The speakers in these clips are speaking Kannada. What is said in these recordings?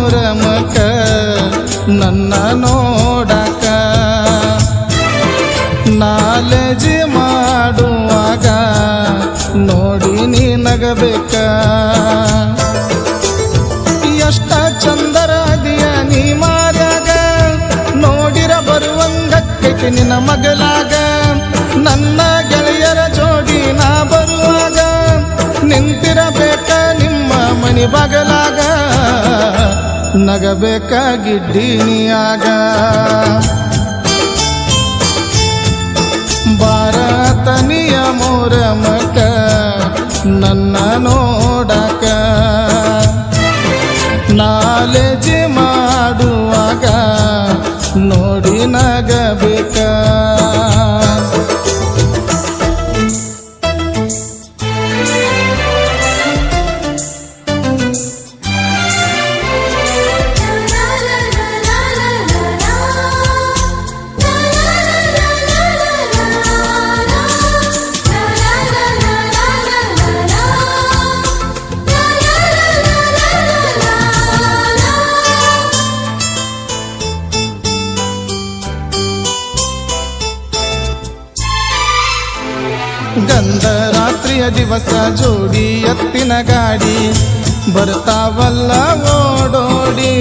ಮೂರಮಕ ನನ್ನ ನೋಡಕ ನಾಲೆಜಿ ಮಾಡುವಾಗ ನೋಡಿ ನೀ ನಗಬೇಕ ಎಷ್ಟ ಚಂದರ ಅದಿಯ ನೀ ಮಾರ್ಯಾಗ ನೋಡಿರ ಬರುವಂಗಕ್ಕೈತಿ ನಿನ್ನ ಮಗಲಾಗ ನನ್ನ ಗೆಳೆಯರ ಜೋಡಿ ನಾ ಬರುವಾಗ ನಿಂತಿರಬೇಕ ನಿಮ್ಮ ಮನಿ ಬಗಲಾಗ ನಗಬೇಕ ಗಿಡ್ಡಿನಿಯಾಗ ಭಾರತನಿಯ ಮೂರಮಕ ನನ್ನ ನೋಡಕ ನಾಲೆಜಿ ಮಾಡುವಾಗ ನೋಡಿ ನಗಬೇಕ ಗಂಧ ರಾತ್ರಿಯ ದಿವಸ ಜೋಡಿ ಎತ್ತಿನ ಗಾಡಿ ಬರ್ತಾವಲ್ಲ ಓಡೋಡಿ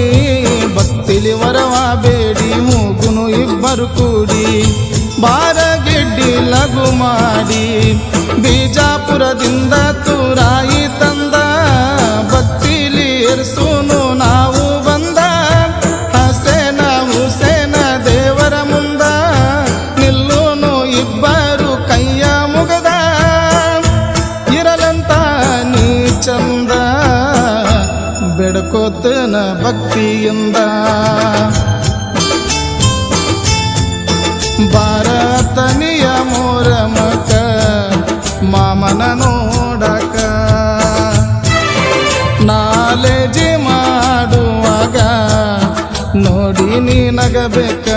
ಭಕ್ತಿಲಿ ವರವ ಬೇಡಿ ಮೂಗುನು ಇಬ್ಬರು ಕೂಡಿ ಬಾರಗೆಡ್ಡಿ ಲಘು ಮಾಡಿ ಬಿಜಾಪುರದಿಂದ ತುರಾಯಿ ತಂದ ಭಕ್ತಿಲಿ ಇರ್ಸುನು ನಾವು ಬಂದ ಹಸೇನ ಹುಸೇನ ದೇವರ ಮುಂದ ನಿಲ್ಲೂನು ಇಬ್ಬರು ಕೈಯ ಮುಗದ ಇರಲಂತ ನೀ ಚಂದ ಬೆಡ್ಕೋತನ ಭಕ್ತಿಯಿಂದ ಭಾರತನಿಯ ಮೂರಮಕ ಮಾಮನ ನೋಡಕ ನಾಲೆಜಿ ಮಾಡುವಾಗ ನೋಡಿ ನೀ ನಗಬೇಕ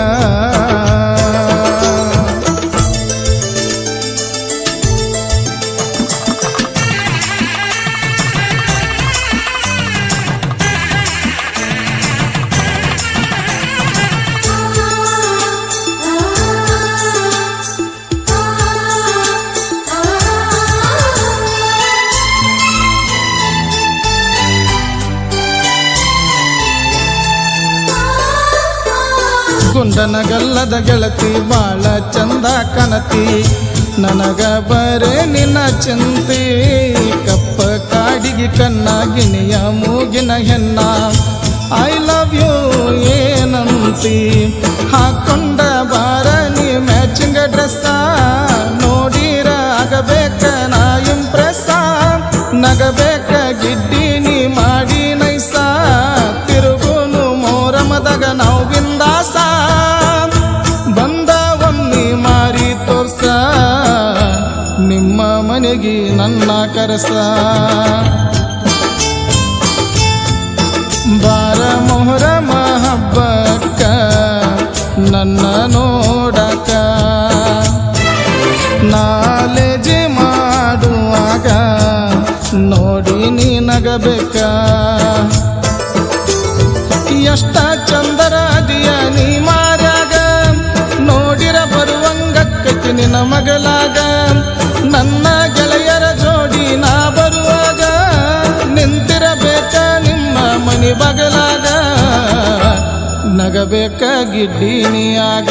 ಗುಂಡನಗಲ್ಲದ ಗೆಳತಿ ಬಾಳ ಚಂದ ಕನತಿ ನನಗ ಬರೇ ನಿನ್ನ ಚಿಂತಿ ಕಪ್ಪ ಕಾಡಿಗೆ ಕನ್ನ ಗಿಣಿಯ ಮೂಗಿನ ಹೆನ್ನ ಐ ಲವ್ ಯು ಏನಂತಿ ಹಾಕೊಂಡ ಬಾರ ನೀ ಮ್ಯಾಚಿಂಗ್ ಡ್ರೆಸ್ಸ ನೋಡಿರ ಆಗಬೇಕ ನಾ ಇಂಪ್ರೆಸ್ಸ ನಗಬೇಕ ಗಿಡ್ಡಿ ನೀ ಮಾಡಿ ನೈಸ ತಿರುಗುನು ಮೋರಮದಾಗ ನಾವು ಬಿಂದಾಸ ಬಂದ ಒಮ್ಮೆ ಮಾರಿ ತೋರ್ಸ ನಿಮ್ಮ ಮನೆಗೆ ನನ್ನ ಕರಸ ಬಾರ ಮೊಹರಮ ಹಬ್ಬಕ್ಕ ನನ್ನ ನೋಡಕ ನಾಲೆಜಿ ಮಾಡುವಾಗ ನೋಡಿ ನೀ ನಗಬೇಕ ಎಷ್ಟ ಚಂದರ ಅದಿಯ ನೀ ಮಾರ್ಯಾಗ ನೋಡಿರ ಬರುವಂಗಕ್ಕೈತಿ ನಿನ್ನ ಮಗಲಾಗ ನನ್ನ ಗೆಳೆಯರ ಜೋಡಿ ನಾ ಬರುವಾಗ ನಿಂತಿರಬೇಕ ನಿಮ್ಮ ಮನಿ ಬಗಲಾಗ ನಗಬೇಕ ಗಿಡ್ಡಿನಿಯಾಗ